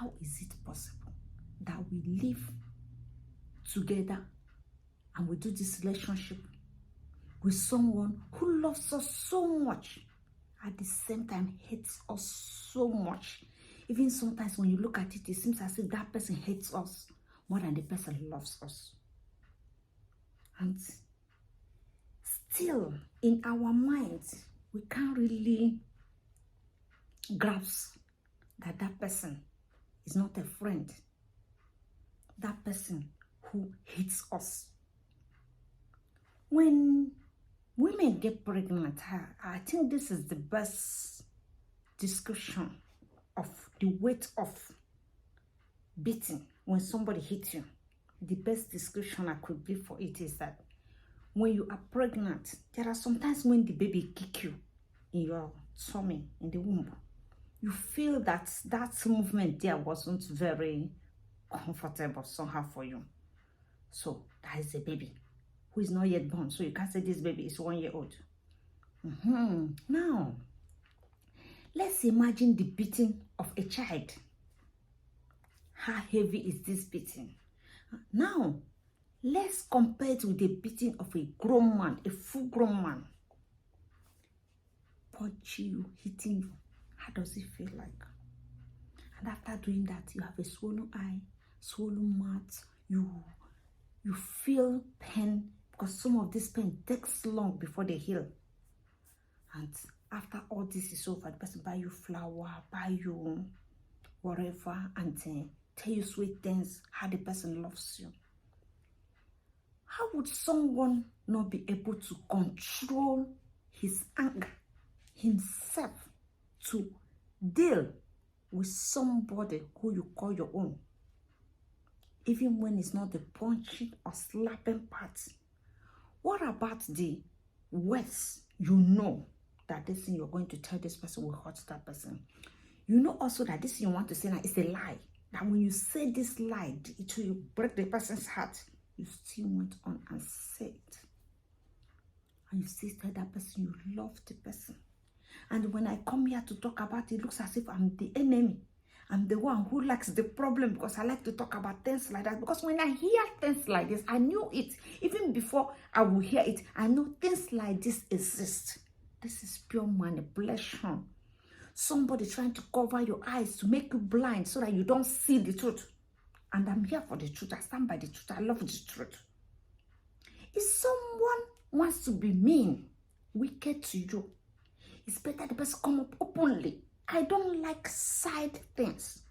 how is it possible that we live together and we do this relationship with someone who loves us so much, at the same time hates us so much? Even sometimes when you look at it, it seems as if that person hates us more than the person loves us. And still, in our minds, we can't really grasp that that person is not a friend. That person who hates us. When women get pregnant, I think this is the best description of the weight of beating when somebody hits you. The best description I could give for it is that when you are pregnant, there are sometimes when the baby kicks you in your tummy, in the womb, you feel that that movement there wasn't very comfortable somehow for you. So that is a baby who is not yet born. So you can't say this baby is 1 year old. Now, let's imagine the beating of a child. How heavy is this beating? Now, let's compare it with the beating of a grown man, a full-grown man. Punching you, hitting you. How does it feel like? And after doing that, you have a swollen eye, swollen mouth. You feel pain because some of this pain takes long before they heal. And after all this is over, the person buy you flour, buy you whatever, and tell you sweet things, how the person loves you. How would someone not be able to control his anger himself to deal with somebody who you call your own, even when it's not the punching or slapping part? What about the words you know that this thing you're going to tell this person will hurt that person? You know also that this thing you want to say now is a lie. That when you say this lie, it will break the person's heart. You still went on and said it. And you still tell that person you love the person. And when I come here to talk about it, it looks as if I'm the enemy. I'm the one who likes the problem because I like to talk about things like that. Because when I hear things like this, I knew it. Even before I will hear it, I know things like this exist. This is pure manipulation. Somebody trying to cover your eyes to make you blind so that you don't see the truth. And I'm here for the truth. I stand by the truth. I love the truth. If someone wants to be mean, wicked to you, it's better the person come up openly. I don't like side things.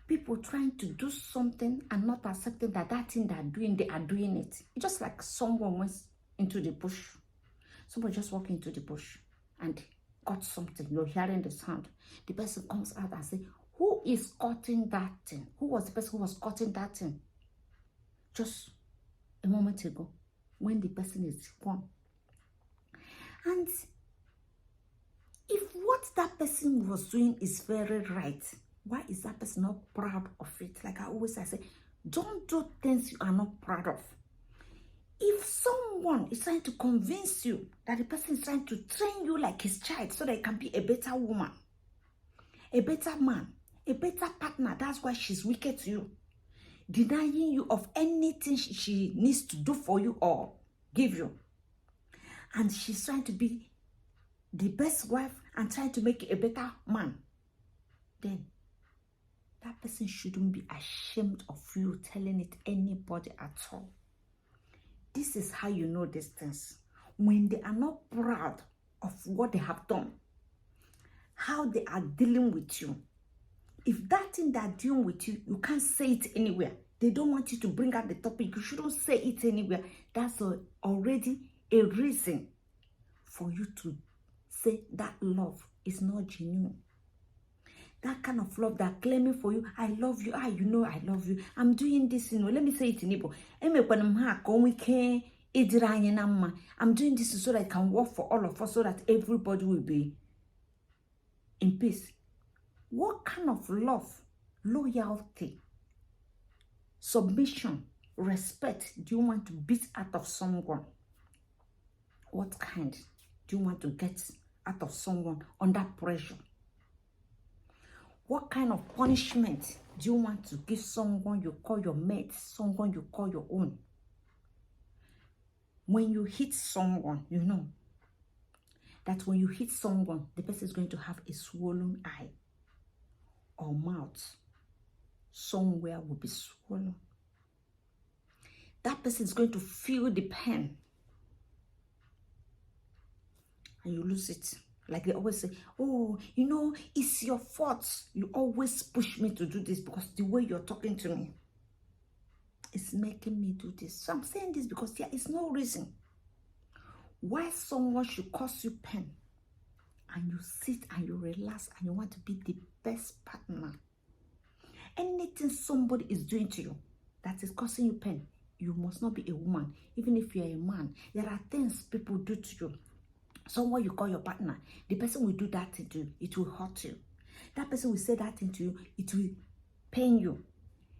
People trying to do something and not accepting that that thing they are doing it. It's just like someone went into the bush. Somebody just walked into the bush and got something. You're hearing the sound. The person comes out and says, who is cutting that thing? Who was the person who was cutting that thing? Just a moment ago, when the person is gone. And if what that person was doing is very right, why is that person not proud of it? Like I always say, don't do things you are not proud of. If someone is trying to convince you that the person is trying to train you like his child so that you can be a better woman, a better man, a better partner, that's why she's wicked to you, denying you of anything she needs to do for you or give you. And she's trying to be the best wife and trying to make you a better man. Then that person shouldn't be ashamed of you telling it anybody at all. This is how you know these things. When they are not proud of what they have done, how they are dealing with you. If that thing they're doing with you, you can't say it anywhere. They don't want you to bring out the topic. You shouldn't say it anywhere. That's already a reason for you to say that love is not genuine. That kind of love they're claiming for you. I love you. You know I love you. I'm doing this, let me say it in Igbo. I'm doing this so that it can work for all of us, so that everybody will be in peace. What kind of love, loyalty, submission, respect do you want to beat out of someone? What kind do you want to get out of someone under pressure? What kind of punishment do you want to give someone you call your mate, someone you call your own? When you hit someone, you know that when you hit someone, the person is going to have a swollen eye or mouth. Somewhere will be swollen. That person is going to feel the pain. And you lose it. Like they always say, oh, you know, it's your fault. You always push me to do this because the way you're talking to me is making me do this. So I'm saying this because there is no reason why someone should cause you pain. And you sit and you relax and you want to be the best partner. Anything somebody is doing to you that is causing you pain, you must not be a woman. Even if you're a man, there are things people do to you. Someone you call your partner, the person will do that thing to you, it will hurt you. That person will say that thing to you, it will pain you.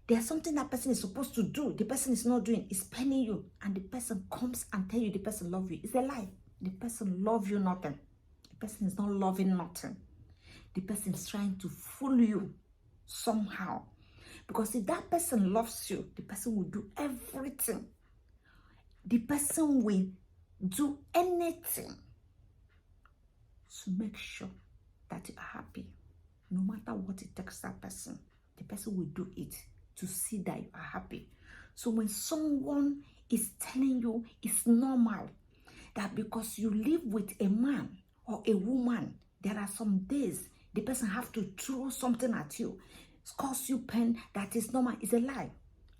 There's something that person is supposed to do, the person is not doing, it's paining you. And the person comes and tell you the person loves you. It's a lie. The person loves you nothing. The person is not loving nothing. The person is trying to fool you somehow. Because if that person loves you, the person will do everything. The person will do anything to make sure that you are happy. No matter what it takes that person, the person will do it to see that you are happy. So when someone is telling you it's normal that because you live with a man or a woman, there are some days the person have to throw something at you, cause you pain, that is normal, is a lie.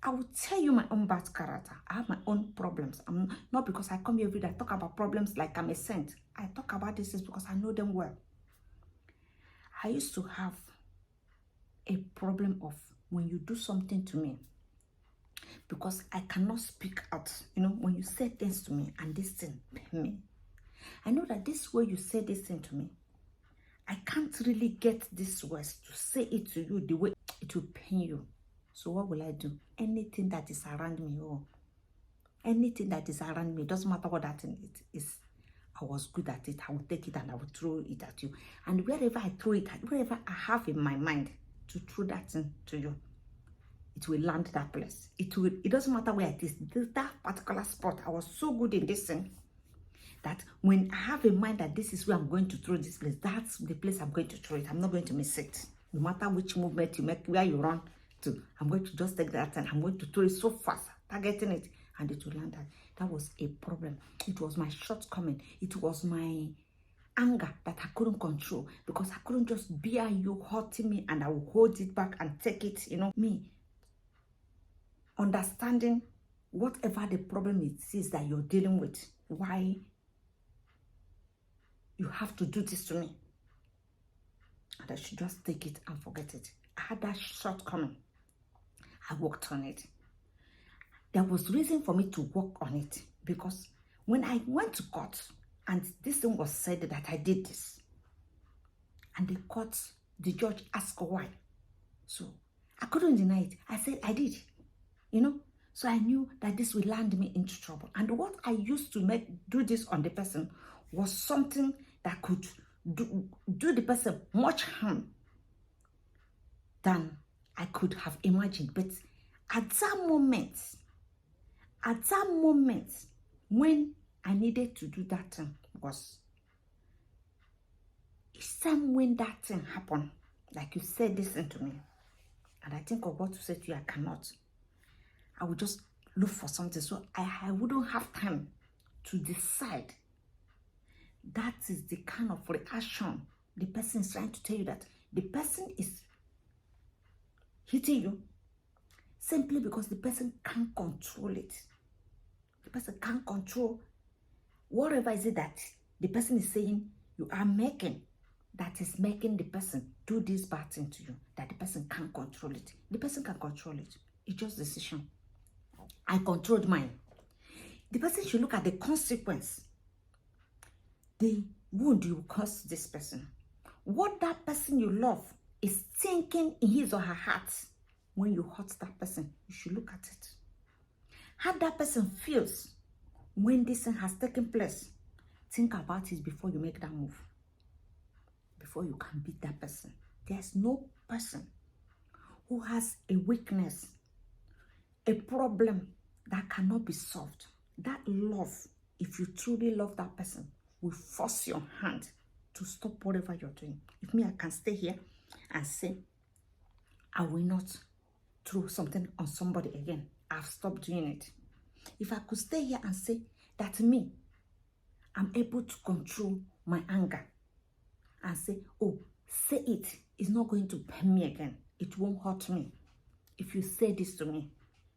I will tell you my own bad character. I have my own problems. I'm not because I come here every day, I talk about problems like I'm a saint. I talk about this because I know them well. I used to have a problem of when you do something to me, because I cannot speak out. You know, when you say things to me and this thing pain me, I know that this way you say this thing to me, I can't really get these words to say it to you the way it will pain you. So what will I do? Anything that is around me, or anything that is around me, doesn't matter what that thing is, I was good at it. I will take it and I will throw it at you. And wherever I throw it, wherever I have in my mind to throw that thing to you, it will land that place. It doesn't matter where it is. That particular spot, I was so good in this thing that when I have in mind that this is where I'm going to throw this place, that's the place I'm going to throw it. I'm not going to miss it. No matter which movement you make, where you run to, I'm going to just take that and I'm going to throw it so fast, targeting it, and it will land. That was a problem. It was my shortcoming. It was my anger that I couldn't control, because I couldn't just bear you hurting me and I will hold it back and take it. You know, me understanding whatever the problem it is that you're dealing with, why you have to do this to me, and I should just take it and forget it. I had that shortcoming. I worked on it. There was reason for me to work on it, because when I went to court and this thing was said that I did this, and the judge asked why, so I couldn't deny it. I said I did, you know. So I knew that this would land me into trouble. And what I used to do this on the person was something that could do the person much harm than I could have imagined. But at that moment, when I needed to do that thing, was each time when that thing happened, like you said this thing to me, and I think of what to say to you, I cannot. I would just look for something, so I wouldn't have time to decide. That is the kind of reaction the person is trying to tell you, that the person is hitting you simply because the person can't control it. The person can't control whatever is it that the person is saying you are making, that is making the person do this bad thing to you, that the person can't control it. The person can control it. It's just decision. I controlled mine. The person should look at the consequence, the wound you cause this person. What that person you love is thinking in his or her heart when you hurt that person, you should look at it. How that person feels when this thing has taken place, think about it before you make that move. Before you can beat that person, There's no person who has a weakness, a problem that cannot be solved. That love, if you truly love that person, will force your hand to stop whatever you're doing. If me, I can stay here and say, I will not throw something on somebody again. I've stopped doing it. If I could stay here and say that me, I'm able to control my anger and say, oh, say it. It's not going to pain me again. It won't hurt me if you say this to me,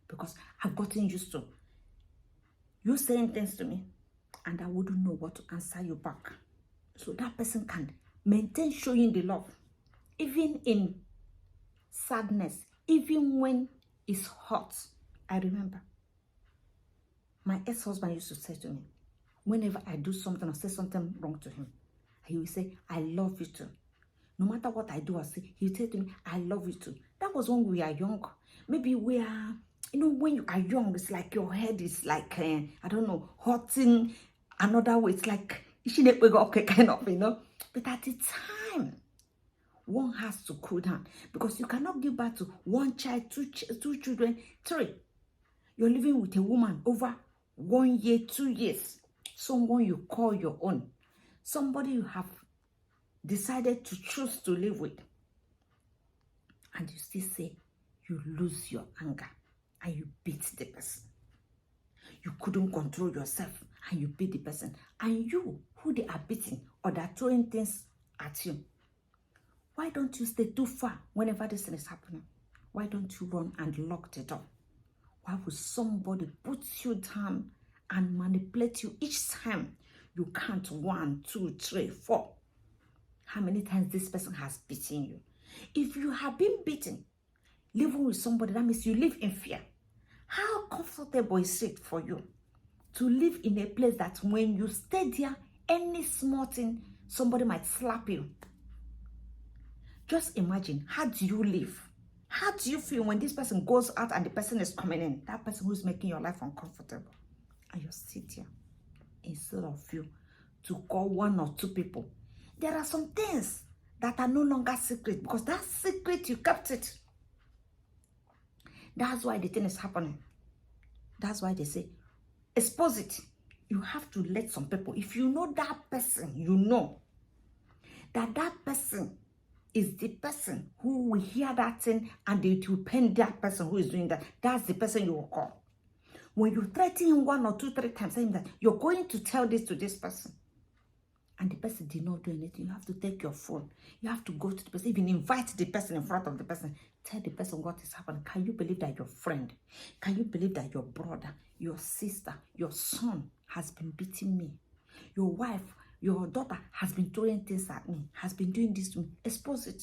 because I've gotten used to you saying things to me and I wouldn't know what to answer you back. So that person can maintain showing the love, even in sadness, even when it's hot. I remember my ex-husband used to say to me, whenever I do something or say something wrong to him, he will say, I love you too. No matter what I do or say, he will say to me, I love you too. That was when we are young. Maybe we are, when you are young, it's like your head is like, I don't know, hurting another way. It's like, okay, kind of, But at the time, one has to cool down, because you cannot give birth to one child, two children, three. You're living with a woman over 1 year, 2 years. Someone you call your own. Somebody you have decided to choose to live with. And you still say you lose your anger and you beat the person. You couldn't control yourself and you beat the person. And you, who they are beating or they're throwing things at you, why don't you stay too far whenever this thing is happening? Why don't you run and lock the door? Why would somebody put you down and manipulate you each time you count 1, 2, 3, 4? How many times this person has beaten you? If you have been beaten, living with somebody, that means you live in fear. How comfortable is it for you to live in a place that when you stay there, any small thing, somebody might slap you? Just imagine, how do you live? How do you feel when this person goes out and the person is coming in? That person who is making your life uncomfortable. And you sit here instead of you to call 1 or 2 people. There are some things that are no longer secret, because that secret, you kept it. That's why the thing is happening. That's why they say, expose it. You have to let some people, if you know that person, you know that that person is the person who will hear that thing and it will pain that person who is doing that. That's the person you will call. When you threaten him 1 or 2, 3 times, saying that you're going to tell this to this person, and the person did not do anything, you have to take your phone. You have to go to the person, even invite the person in front of the person. Tell the person what is happening. Can you believe that your friend, can you believe that your brother, your sister, your son has been beating me? Your wife, your daughter has been throwing things at me, has been doing this to me. Expose it.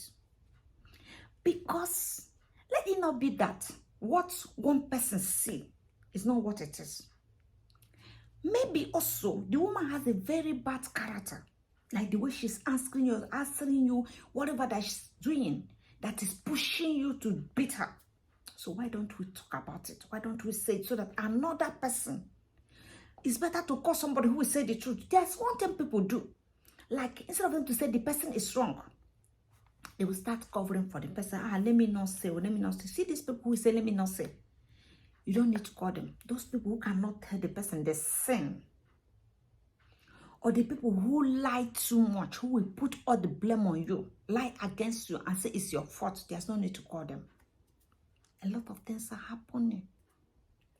Because let it not be that what one person sees is not what it is. Maybe also the woman has a very bad character, like the way she's answering you, whatever that she's doing, that is pushing you to beat her. So why don't we talk about it? Why don't we say it so that another person, it's better to call somebody who will say the truth. There's one thing people do. Like, instead of them to say the person is wrong, they will start covering for the person. Let me not say, let me not say. See these people who say, let me not say. You don't need to call them. Those people who cannot tell the person the sin. Or the people who lie too much, who will put all the blame on you, lie against you and say it's your fault. There's no need to call them. A lot of things are happening.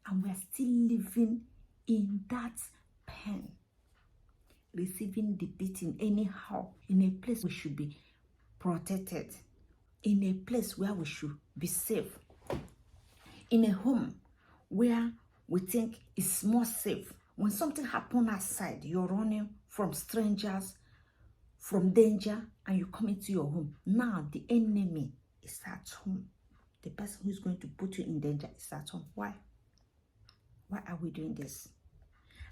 And we're still living in that pain. Receiving the beating anyhow, in a place we should be protected, in a place where we should be safe, in a home where we think it's more safe. When something happens outside, you're running from strangers, from danger, and you come into your home. Now the enemy is at home. The person who is going to put you in danger is at home. Why? Why are we doing this?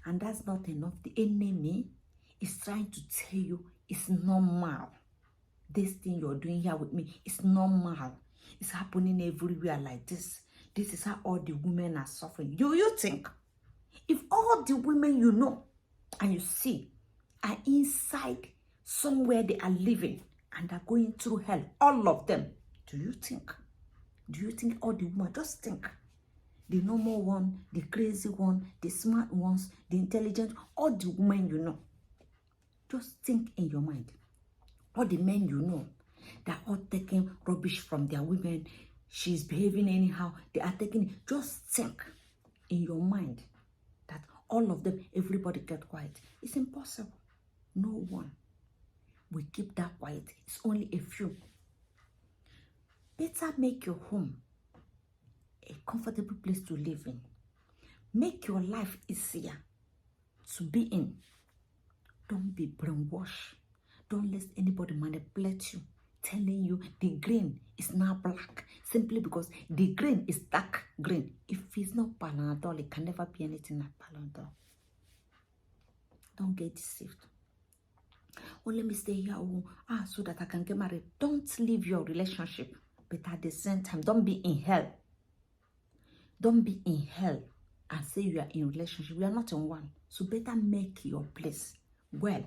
And that's not enough. The enemy is trying to tell you it's normal. This thing you're doing here with me is normal. It's happening everywhere like this. This is how all the women are suffering. Do you think if all the women you know and you see are inside somewhere they are living and are going through hell, all of them. Do you think all the women, just think, the normal one, the crazy one, the smart ones, the intelligent, all the women you know, just think in your mind, all the men you know, they're all taking rubbish from their women, she's behaving anyhow, they are taking it. Just think in your mind that all of them, everybody get quiet. It's impossible. No one will keep that quiet. It's only a few. Better make your home a comfortable place to live in. Make your life easier to be in. Don't be brainwashed. Don't let anybody manipulate you, telling you the green is now black simply because the green is dark green. If it's not Panadol, it can never be anything like Panadol. Don't get deceived. Oh, let me stay here so that I can get married. Don't leave your relationship, but at the same time, don't be in hell. Don't be in hell and say you are in relationship. We are not in one. So better make your place well.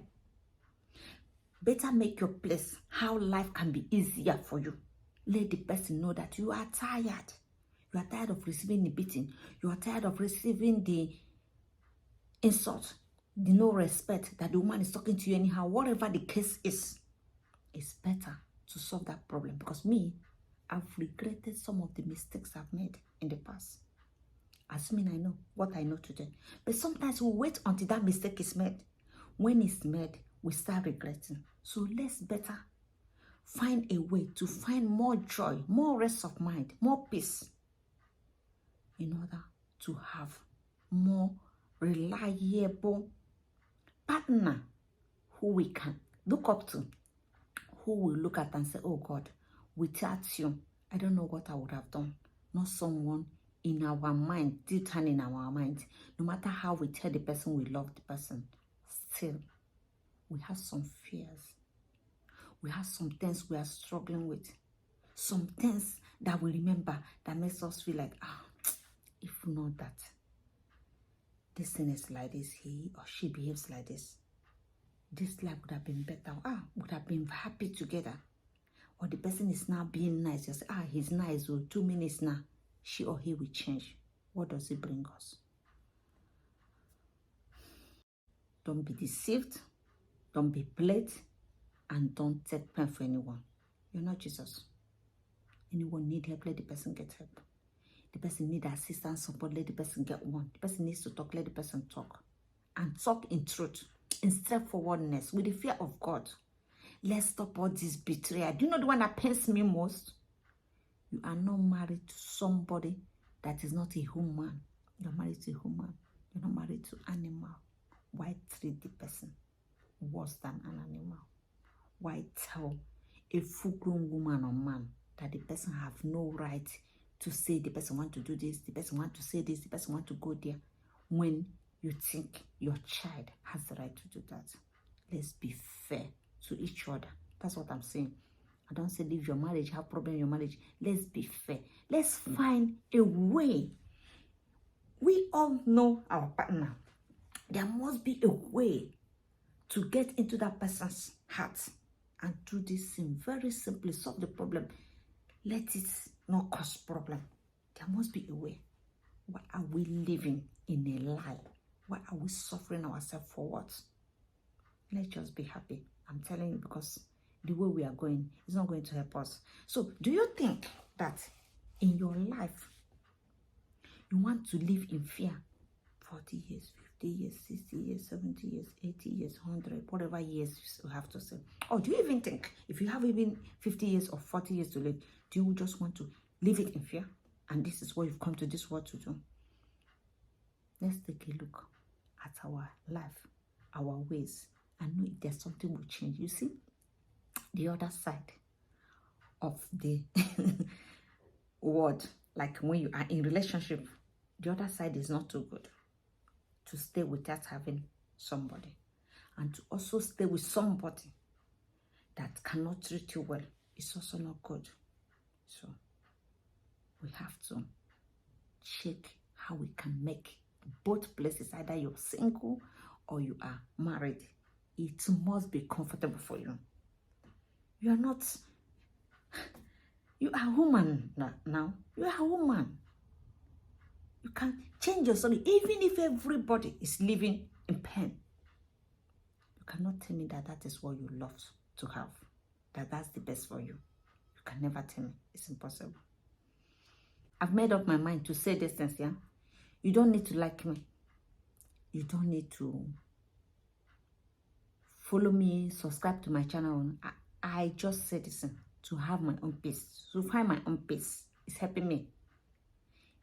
Better make your place how life can be easier for you. Let the person know that you are tired. You are tired of receiving the beating. You are tired of receiving the insult, the no respect that the woman is talking to you anyhow. Whatever the case is, it's better to solve that problem. Because me, I've regretted some of the mistakes I've made in the past. Assuming I know what I know today. But sometimes we wait until that mistake is made. When it's made, we start regretting. So let's better find a way to find more joy, more rest of mind, more peace, in order to have more reliable partner who we can look up to, who will look at and say, oh God, without you, I don't know what I would have done. Not someone in our mind, deep down in our mind, no matter how we tell the person we love the person, still, we have some fears. We have some things we are struggling with. Some things that we remember that makes us feel like, if not that, this thing is like this, he or she behaves like this life would have been better. Would have been happy together. Or the person is now being nice. You say, he's nice. 2 minutes now, she or he will change. What does it bring us? Don't be deceived. Don't be played. And don't take pain for anyone. You're not Jesus. Anyone need help, let the person get help. The person need assistance, support, let the person get one. The person needs to talk, let the person talk. And talk in truth, in straightforwardness, with the fear of God. Let's stop all this betrayal. Do you know the one that pains me most? You are not married to somebody that is not a human. You're married to a human. You're not married to an animal. Why treat the person worse than an animal? Why tell a full-grown woman or man that the person have no right to say the person want to do this, the person want to say this, the person want to go there, when you think your child has the right to do that? Let's be fair to each other. That's what I'm saying. I don't say leave your marriage, have problem in your marriage. Let's be fair. Let's find a way. We all know our partner. There must be a way to get into that person's heart and do this thing very simply, solve the problem. Let it not cause problem. There must be a way. Why are we living in a lie? Why are we suffering ourselves for what? Let's just be happy. I'm telling you, because the way we are going is not going to help us. So do you think that in your life you want to live in fear 40 years, 50 years, 60 years, 70 years, 80 years, 100, whatever years you have to say? Or do you even think if you have even 50 years or 40 years to live, do you just want to live it in fear? And this is what you've come to this world to do. Let's take a look at our life, our ways, and know if there's something will change. You see, the other side of the word, like when you are in relationship, the other side is not too good. To stay without having somebody, and to also stay with somebody that cannot treat you well, is also not good. So we have to check how we can make both places, either you're single or you are married. It must be comfortable for you. You are not, you are woman now. You are a woman. You can change your story. Even if everybody is living in pain, you cannot tell me that that is what you love to have, that that's the best for you. You can never tell me. It's impossible. I've made up my mind to say this things, yeah? You don't need to like me. You don't need to follow me, subscribe to my channel. I just say this to have my own peace, to find my own peace. It's helping me.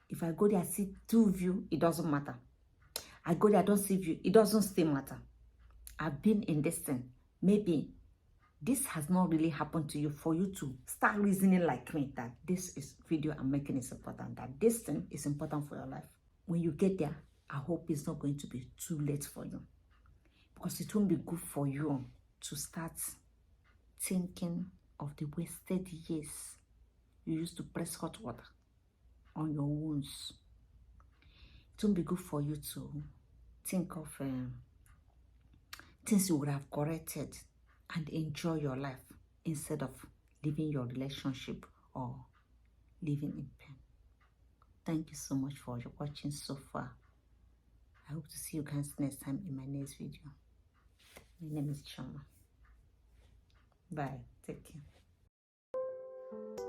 If I go there, I see 2 views, it doesn't matter. I go there, I don't see view, it doesn't still matter. I've been in this thing. Maybe this has not really happened to you for you to start reasoning like me that this is video I'm making is important, that this thing is important for your life. When you get there, I hope it's not going to be too late for you, because it won't be good for you to start thinking of the wasted years you used to press hot water on your wounds. It won't be good for you to think of things you would have corrected and enjoy your life instead of leaving your relationship or living in pain. Thank you so much for watching so far. I hope to see you guys next time in my next video. My name is Chama. Bye. Take care.